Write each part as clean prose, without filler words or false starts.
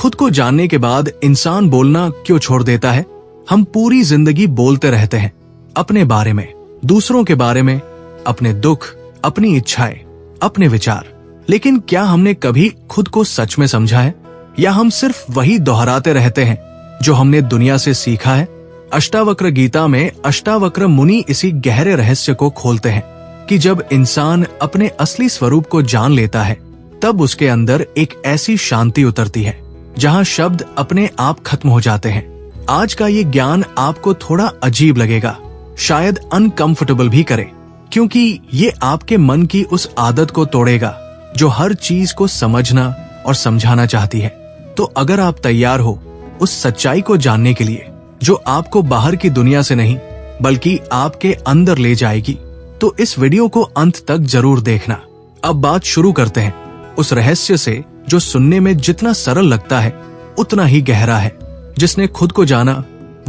खुद को जानने के बाद इंसान बोलना क्यों छोड़ देता है? हम पूरी जिंदगी बोलते रहते हैं, अपने बारे में, दूसरों के बारे में, अपने दुख, अपनी इच्छाएं, अपने विचार। लेकिन क्या हमने कभी खुद को सच में समझा है, या हम सिर्फ वही दोहराते रहते हैं जो हमने दुनिया से सीखा है? अष्टावक्र गीता में अष्टावक्र मुनि इसी गहरे रहस्य को खोलते हैं कि जब इंसान अपने असली स्वरूप को जान लेता है, तब उसके अंदर एक ऐसी शांति उतरती है जहां शब्द अपने आप खत्म हो जाते हैं। आज का ये ज्ञान आपको थोड़ा अजीब लगेगा, शायद अनकंफर्टेबल भी करे, क्योंकि ये आपके मन की उस आदत को तोड़ेगा जो हर चीज को समझना और समझाना चाहती है। तो अगर आप तैयार हो उस सच्चाई को जानने के लिए जो आपको बाहर की दुनिया से नहीं बल्कि आपके अंदर ले जाएगी, तो इस वीडियो को अंत तक जरूर देखना। अब बात शुरू करते हैं उस रहस्य से जो सुनने में जितना सरल लगता है उतना ही गहरा है। जिसने खुद को जाना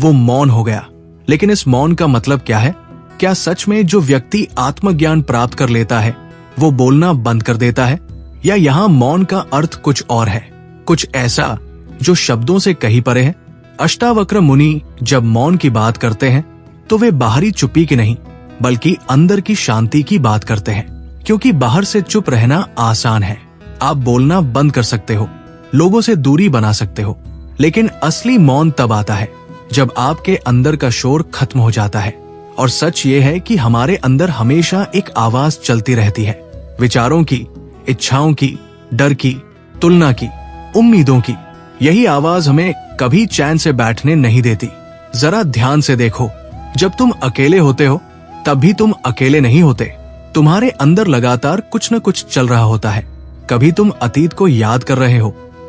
वो मौन हो गया। लेकिन इस मौन का मतलब क्या है? क्या सच में जो व्यक्ति आत्मज्ञान प्राप्त कर लेता है वो बोलना बंद कर देता है, या यहाँ मौन का अर्थ कुछ और है, कुछ ऐसा जो शब्दों से कहीं परे है? अष्टावक्र मुनि जब मौन की बात करते हैं तो वे बाहरी चुप्पी की नहीं बल्कि अंदर की शांति की बात करते हैं, क्योंकि बाहर से चुप रहना आसान है। आप बोलना बंद कर सकते हो, लोगों से दूरी बना सकते हो, लेकिन असली मौन तब आता है जब आपके अंदर का शोर खत्म हो जाता है। और सच ये है कि हमारे अंदर हमेशा एक आवाज चलती रहती है, विचारों की, इच्छाओं की, डर की, तुलना की, उम्मीदों की। यही आवाज हमें कभी चैन से बैठने नहीं देती। जरा ध्यान से देखो, जब तुम अकेले होते हो तब भी तुम अकेले नहीं होते। तुम्हारे अंदर लगातार कुछ न कुछ चल रहा होता है। कभी तुम अतीत को याद कर रहे हो,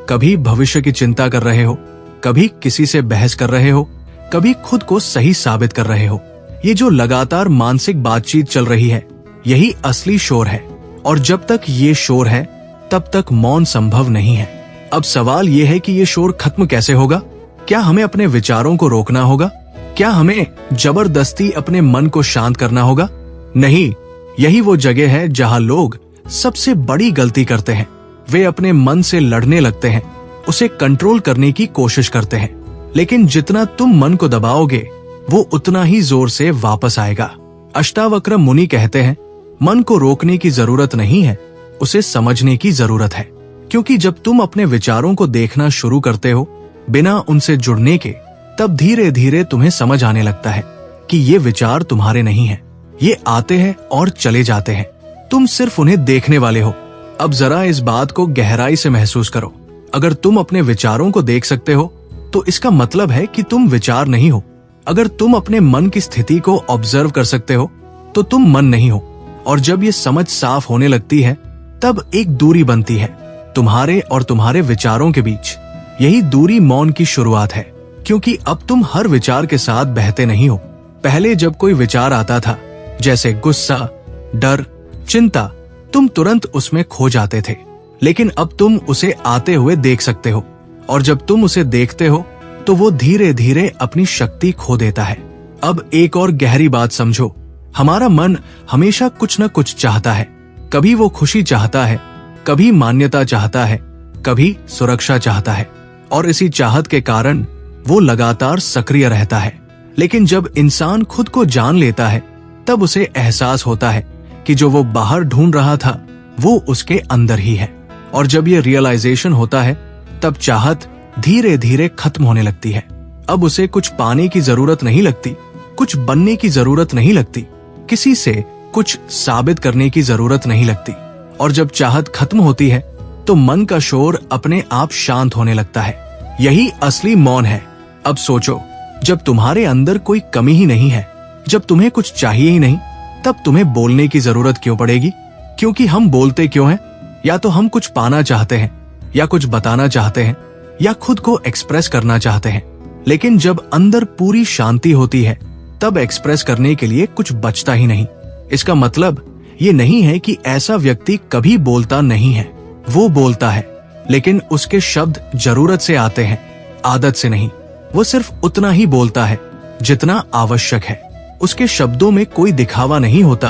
कभी भविष्य की चिंता कर रहे हो, कभी किसी से बहस कर रहे हो, कभी खुद को सही साबित कर रहे हो। ये जो लगातार मानसिक बातचीत चल रही है, यही असली शोर है। और जब तक ये शोर है तब तक मौन संभव नहीं है। अब सवाल ये है कि ये शोर खत्म कैसे होगा? क्या हमें अपने विचारों को रोकना होगा? क्या हमें जबरदस्ती अपने मन को शांत करना होगा? नहीं, यही वो जगह है जहां लोग सबसे बड़ी गलती करते हैं। वे अपने मन से लड़ने लगते हैं, उसे कंट्रोल करने की कोशिश करते हैं। लेकिन जितना तुम मन को दबाओगे वो उतना ही जोर से वापस आएगा। अष्टावक्र मुनि कहते हैं, मन को रोकने की जरूरत नहीं है, उसे समझने की जरूरत है। क्योंकि जब तुम अपने विचारों को देखना शुरू करते हो बिना उनसे जुड़ने के, तब धीरे धीरे तुम्हें समझ आने लगता है कि ये विचार तुम्हारे नहीं हैं। ये आते हैं और चले जाते हैं, तुम सिर्फ उन्हें देखने वाले हो। अब जरा इस बात को गहराई से महसूस करो। अगर तुम अपने विचारों को देख सकते हो तो इसका मतलब है कि तुम विचार नहीं हो। अगर तुम अपने मन की स्थिति को ऑब्जर्व कर सकते हो तो तुम मन नहीं हो। और जब ये समझ साफ होने लगती है तब एक दूरी बनती है तुम्हारे और तुम्हारे विचारों के बीच। यही दूरी मौन की शुरुआत है, क्योंकि अब तुम हर विचार के साथ बहते नहीं हो। पहले जब कोई विचार आता था, जैसे गुस्सा, डर, चिंता, तुम तुरंत उसमें खो जाते थे। लेकिन अब तुम उसे आते हुए देख सकते हो, और जब तुम उसे देखते हो तो वो धीरे धीरे अपनी शक्ति खो देता है। अब एक और गहरी बात समझो, हमारा मन हमेशा कुछ न कुछ चाहता है। कभी वो खुशी चाहता है, कभी मान्यता चाहता है, कभी सुरक्षा चाहता है, और इसी चाहत के कारण वो लगातार सक्रिय रहता है। लेकिन जब इंसान खुद को जान लेता है तब उसे एहसास होता है कि जो वो बाहर ढूंढ रहा था वो उसके अंदर ही है। और जब ये रियलाइजेशन होता है तब चाहत धीरे धीरे खत्म होने लगती है। अब उसे कुछ पाने की जरूरत नहीं लगती, कुछ बनने की जरूरत नहीं लगती, किसी से कुछ साबित करने की जरूरत नहीं लगती। और जब चाहत खत्म होती है तो मन का शोर अपने आप शांत होने लगता है। यही असली मौन है। अब सोचो, जब तुम्हारे अंदर कोई कमी ही नहीं है, जब तुम्हें कुछ चाहिए ही नहीं, तब तुम्हें बोलने की जरूरत क्यों पड़ेगी? क्योंकि हम बोलते क्यों हैं? या तो हम कुछ पाना चाहते हैं, या कुछ बताना चाहते हैं, या खुद को एक्सप्रेस करना चाहते हैं। लेकिन जब अंदर पूरी शांति होती है तब एक्सप्रेस करने के लिए कुछ बचता ही नहीं। इसका मतलब ये नहीं है कि ऐसा व्यक्ति कभी बोलता नहीं है, वो बोलता है, लेकिन उसके शब्द जरूरत से आते हैं, आदत से नहीं। वो सिर्फ उतना ही बोलता है जितना आवश्यक है। उसके शब्दों में कोई दिखावा नहीं होता,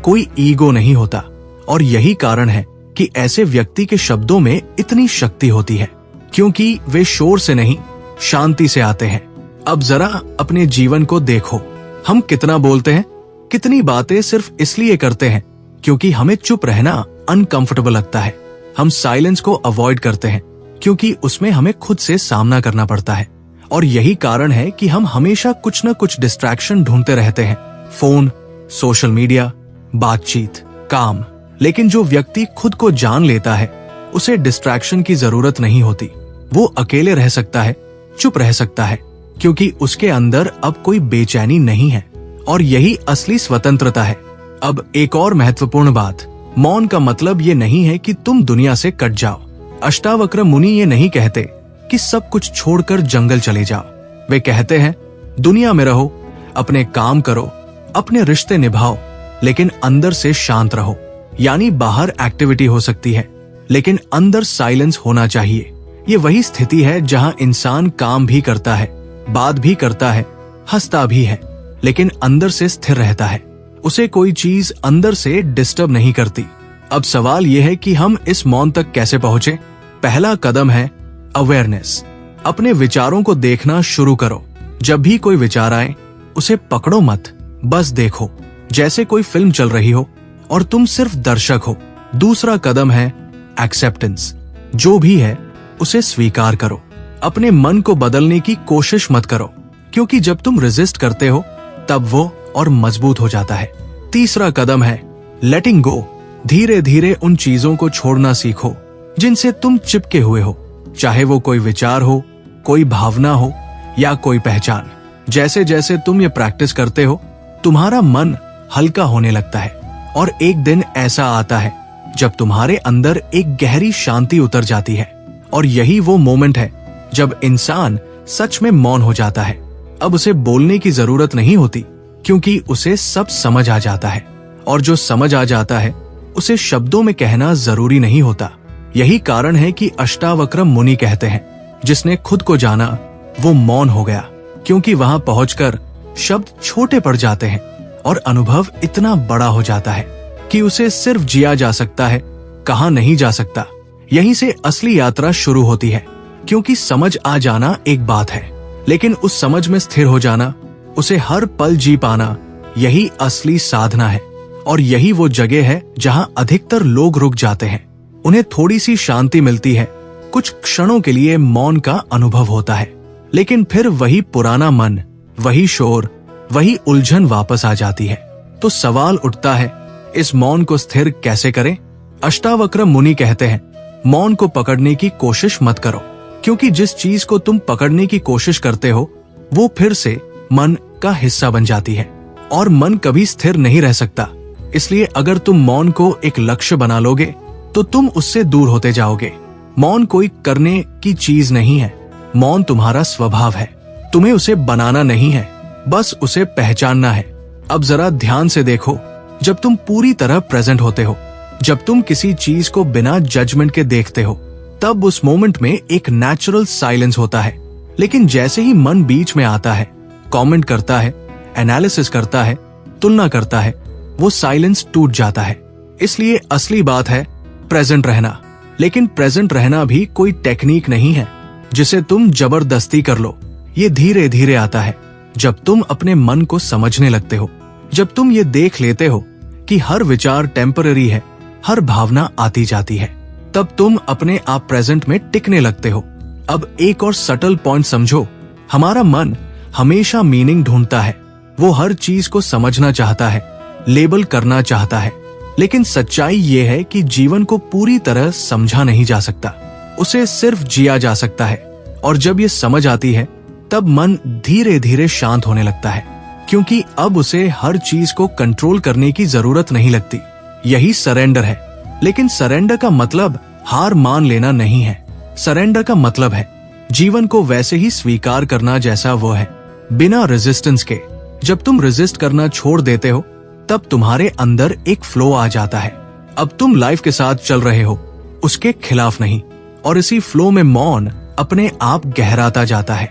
कोई ईगो नहीं होता। और यही कारण है कि ऐसे व्यक्ति के शब्दों में इतनी शक्ति होती है, क्योंकि वे शोर से नहीं, शांति से आते हैं। अब जरा अपने जीवन को देखो, हम कितना बोलते हैं, कितनी बातें सिर्फ इसलिए करते हैं क्योंकि हमें चुप रहना अनकंफर्टेबल लगता है। हम साइलेंस को अवॉइड करते हैं क्योंकि उसमें हमें खुद से सामना करना पड़ता है। और यही कारण है कि हम हमेशा कुछ न कुछ डिस्ट्रैक्शन ढूंढते रहते हैं, फोन, सोशल मीडिया, बातचीत, काम। लेकिन जो व्यक्ति खुद को जान लेता है, उसे डिस्ट्रैक्शन की जरूरत नहीं होती। वो अकेले रह सकता है, चुप रह सकता है, क्योंकि उसके अंदर अब कोई बेचैनी नहीं है। और यही असली स्वतंत्रता है। अब एक और महत्वपूर्ण बात, मौन का मतलब ये नहीं है कि तुम दुनिया से कट जाओ। अष्टावक्र मुनि ये नहीं कहते कि सब कुछ छोड़कर जंगल चले जाओ। वे कहते हैं दुनिया में रहो, अपने काम करो, अपने रिश्ते निभाओ, लेकिन अंदर से शांत रहो। यानी बाहर एक्टिविटी हो सकती है, लेकिन अंदर साइलेंस होना चाहिए। ये वही स्थिति है जहां इंसान काम भी करता है, बात भी करता है, हंसता भी है, लेकिन अंदर से स्थिर रहता है। उसे कोई चीज अंदर से डिस्टर्ब नहीं करती। अब सवाल यह है कि हम इस मौन तक कैसे पहुंचे। पहला कदम है अवेयरनेस। अपने विचारों को देखना शुरू करो। जब भी कोई विचार आए, उसे पकड़ो मत, बस देखो, जैसे कोई फिल्म चल रही हो और तुम सिर्फ दर्शक हो। दूसरा कदम है एक्सेप्टेंस। जो भी है उसे स्वीकार करो। अपने मन को बदलने की कोशिश मत करो, क्योंकि जब तुम रेजिस्ट करते हो तब वो और मजबूत हो जाता है। तीसरा कदम है लेटिंग गो। धीरे धीरे उन चीजों को छोड़ना सीखो जिनसे तुम चिपके हुए हो, चाहे वो कोई विचार हो, कोई भावना हो या कोई पहचान। जैसे जैसे तुम ये प्रैक्टिस करते हो, तुम्हारा मन हल्का होने लगता है और एक दिन ऐसा आता है जब तुम्हारे अंदर एक गहरी शांति उतर जाती है। और यही वो मोमेंट है जब इंसान सच में मौन हो जाता है। अब उसे बोलने की जरूरत नहीं होती, क्योंकि उसे सब समझ आ जाता है। और जो समझ आ जाता है उसे शब्दों में कहना जरूरी नहीं होता। यही कारण है कि अष्टावक्र मुनि कहते हैं जिसने खुद को जाना वो मौन हो गया, क्योंकि वहां पहुंचकर शब्द छोटे पड़ जाते हैं और अनुभव इतना बड़ा हो जाता है कि उसे सिर्फ जिया जा सकता है, कहा नहीं जा सकता। यहीं से असली यात्रा शुरू होती है, क्योंकि समझ आ जाना एक बात है, लेकिन उस समझ में स्थिर हो जाना, उसे हर पल जी पाना, यही असली साधना है। और यही वो जगह है जहां अधिकतर लोग रुक जाते हैं। उन्हें थोड़ी सी शांति मिलती है, कुछ क्षणों के लिए मौन का अनुभव होता है, लेकिन फिर वही पुराना मन, वही शोर, वही उलझन वापस आ जाती है। तो सवाल उठता है, इस मौन को स्थिर कैसे करें? अष्टावक्र मुनि कहते हैं मौन को पकड़ने की कोशिश मत करो, क्योंकि जिस चीज को तुम पकड़ने की कोशिश करते हो वो फिर से मन का हिस्सा बन जाती है, और मन कभी स्थिर नहीं रह सकता। इसलिए अगर तुम मौन को एक लक्ष्य बना लोगे तो तुम उससे दूर होते जाओगे। मौन कोई करने की चीज नहीं है, मौन तुम्हारा स्वभाव है। तुम्हें उसे बनाना नहीं है, बस उसे पहचानना है। अब जरा ध्यान से देखो, जब तुम पूरी तरह प्रेजेंट होते हो, जब तुम किसी चीज को बिना जजमेंट के देखते हो, तब उस मोमेंट में एक नेचुरल साइलेंस होता है। लेकिन जैसे ही मन बीच में आता है, कमेंट करता है, एनालिसिस करता है, तुलना करता है, वो साइलेंस टूट जाता है। इसलिए असली बात है प्रेजेंट रहना। लेकिन प्रेजेंट रहना भी कोई टेक्निक नहीं है जिसे तुम जबरदस्ती कर लो। ये धीरे धीरे आता है जब तुम अपने मन को समझने लगते हो, जब तुम ये देख लेते हो कि हर विचार टेम्पररी है, हर भावना आती जाती है, तब तुम अपने आप प्रेजेंट में टिकने लगते हो। अब एक और सटल पॉइंट समझो, हमारा मन हमेशा मीनिंग ढूंढता है। वो हर चीज को समझना चाहता है, लेबल करना चाहता है, लेकिन सच्चाई ये है कि जीवन को पूरी तरह समझा नहीं जा सकता, उसे सिर्फ जिया जा सकता है। और जब ये समझ आती है तब मन धीरे धीरे शांत होने लगता है, क्योंकि अब उसे हर चीज को कंट्रोल करने की जरूरत नहीं लगती। यही सरेंडर है। लेकिन सरेंडर का मतलब हार मान लेना नहीं है। सरेंडर का मतलब है जीवन को वैसे ही स्वीकार करना जैसा वो है, बिना रेजिस्टेंस के। जब तुम रेजिस्ट करना छोड़ देते हो तब तुम्हारे अंदर एक फ्लो आ जाता है। अब तुम लाइफ के साथ चल रहे हो, उसके खिलाफ नहीं, और इसी फ्लो में मौन अपने आप गहराता जाता है।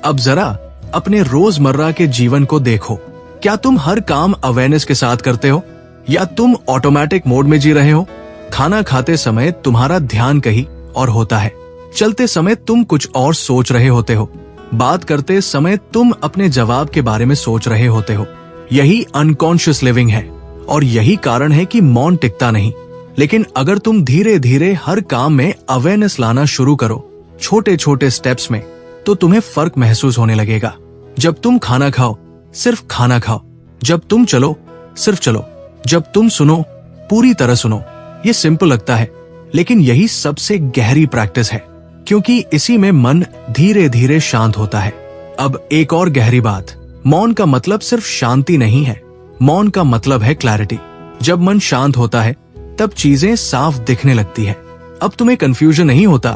अब जरा अपने रोजमर्रा के जीवन को देखो, क्या तुम हर काम अवेयरनेस के साथ करते हो या तुम ऑटोमेटिक मोड में जी रहे हो? खाना खाते समय तुम्हारा ध्यान कहीं और होता है, चलते समय तुम कुछ और सोच रहे होते हो, बात करते समय तुम अपने जवाब के बारे में सोच रहे होते हो। यही अनकॉन्शियस लिविंग है और यही कारण है कि मौन टिकता नहीं। लेकिन अगर तुम धीरे धीरे हर काम में अवेयरनेस लाना शुरू करो, छोटे छोटे स्टेप्स में, तो तुम्हें फर्क महसूस होने लगेगा। जब तुम खाना खाओ, सिर्फ खाना खाओ। जब तुम चलो, सिर्फ चलो। जब तुम सुनो, पूरी तरह सुनो। ये सिंपल लगता है, लेकिन यही सबसे गहरी प्रैक्टिस है, क्योंकि इसी में मन धीरे धीरे शांत होता है। अब एक और गहरी बात, मौन का मतलब सिर्फ शांति नहीं है। मौन का मतलब है क्लैरिटी। जब मन शांत होता है, तब चीजें साफ दिखने लगती है। अब तुम्हें कंफ्यूजन नहीं होता।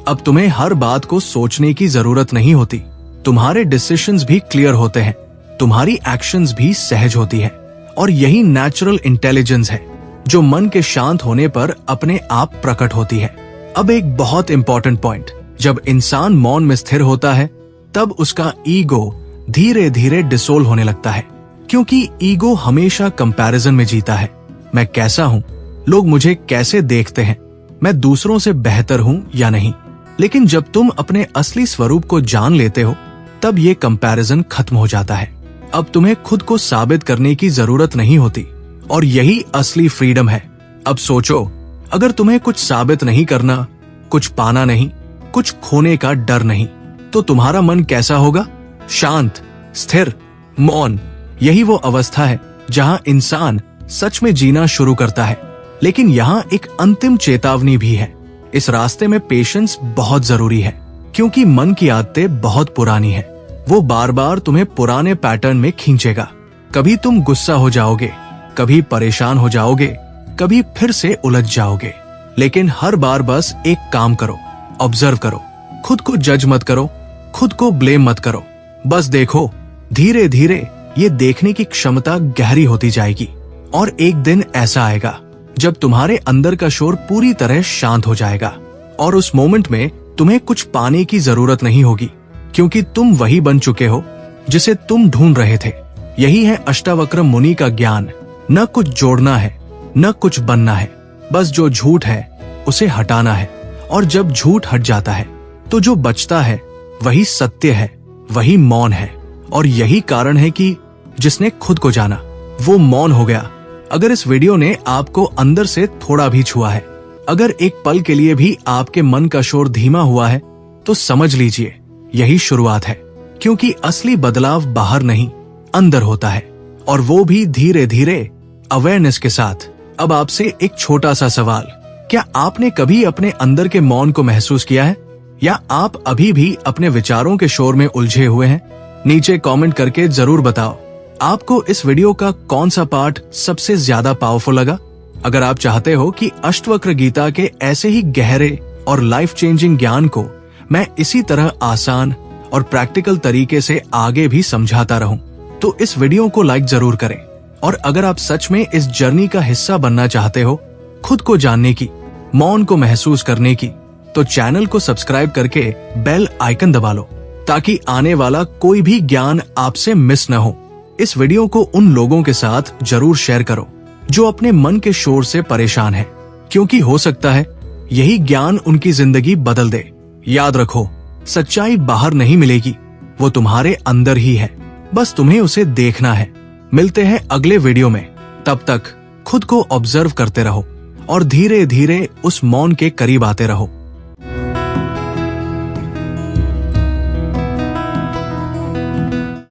अब तुम्हें हर बात को सोचने की जरूरत नहीं होती। तुम्हारे डिसीजंस भी क्लियर होते हैं, तुम्हारी एक्शंस भी सहज होती है। और यही नेचुरल इंटेलिजेंस है, जो मन के शांत होने पर अपने आप प्रकट होती है। अब एक बहुत इंपॉर्टेंट पॉइंट, जब इंसान मौन में स्थिर होता है, तब उसका ईगो धीरे धीरे डिसोल्व होने लगता है। क्योंकि ईगो हमेशा कंपैरिजन में जीता है। मैं कैसा हूँ, लोग मुझे कैसे देखते हैं, मैं दूसरों से बेहतर हूँ या नहीं। लेकिन जब तुम अपने असली स्वरूप को जान लेते हो, तब ये कंपैरिजन खत्म हो जाता है। अब तुम्हें खुद को साबित करने की जरूरत नहीं होती, और यही असली फ्रीडम है। अब सोचो, अगर तुम्हें कुछ साबित नहीं करना, कुछ पाना नहीं, कुछ खोने का डर नहीं, तो तुम्हारा मन कैसा होगा? शांत, स्थिर, मौन। यही वो अवस्था है जहां इंसान सच में जीना शुरू करता है। लेकिन यहाँ एक अंतिम चेतावनी भी है। इस रास्ते में पेशेंस बहुत जरूरी है, क्योंकि मन की आदतें बहुत पुरानी है। वो बार बार तुम्हें पुराने पैटर्न में खींचेगा। कभी तुम गुस्सा हो जाओगे, कभी परेशान हो जाओगे, कभी फिर से उलझ जाओगे। लेकिन हर बार बस एक काम करो, ऑब्जर्व करो। खुद को जज मत करो, खुद को ब्लेम मत करो। बस देखो, धीरे धीरे ये देखने की क्षमता गहरी होती जाएगी। और एक दिन ऐसा आएगा जब तुम्हारे अंदर का शोर पूरी तरह शांत हो जाएगा, और उस मोमेंट में तुम्हें कुछ पाने की जरूरत नहीं होगी, क्योंकि तुम वही बन चुके हो जिसे तुम ढूंढ रहे थे। यही है अष्टावक्र मुनि का ज्ञान। न कुछ जोड़ना है, न कुछ बनना है, बस जो झूठ है उसे हटाना है। और जब झूठ हट जाता है, तो जो बचता है वही सत्य है, वही मौन है। और यही कारण है कि जिसने खुद को जाना, वो मौन हो गया। अगर इस वीडियो ने आपको अंदर से थोड़ा भी छुआ है, अगर एक पल के लिए भी आपके मन का शोर धीमा हुआ है, तो समझ लीजिए यही शुरुआत है। क्योंकि असली बदलाव बाहर नहीं, अंदर होता है, और वो भी धीरे धीरे, अवेयरनेस के साथ। अब आपसे एक छोटा सा सवाल, क्या आपने कभी अपने अंदर के मौन को महसूस किया है, या आप अभी भी अपने विचारों के शोर में उलझे हुए हैं? नीचे कमेंट करके जरूर बताओ, आपको इस वीडियो का कौन सा पार्ट सबसे ज्यादा पावरफुल लगा। अगर आप चाहते हो कि अष्टवक्र गीता के ऐसे ही गहरे और लाइफ चेंजिंग ज्ञान को मैं इसी तरह आसान और प्रैक्टिकल तरीके से आगे भी समझाता रहूं, तो इस वीडियो को लाइक जरूर करें। और अगर आप सच में इस जर्नी का हिस्सा बनना चाहते हो, खुद को जानने की, मौन को महसूस करने की, तो चैनल को सब्सक्राइब करके बेल आइकन दबा लो, ताकि आने वाला कोई भी ज्ञान आपसे मिस न हो। इस वीडियो को उन लोगों के साथ जरूर शेयर करो जो अपने मन के शोर से परेशान हैं, क्योंकि हो सकता है यही ज्ञान उनकी जिंदगी बदल दे। याद रखो, सच्चाई बाहर नहीं मिलेगी, वो तुम्हारे अंदर ही है, बस तुम्हें उसे देखना है। मिलते हैं अगले वीडियो में, तब तक खुद को ऑब्जर्व करते रहो और धीरे धीरे उस मौन के करीब आते रहो।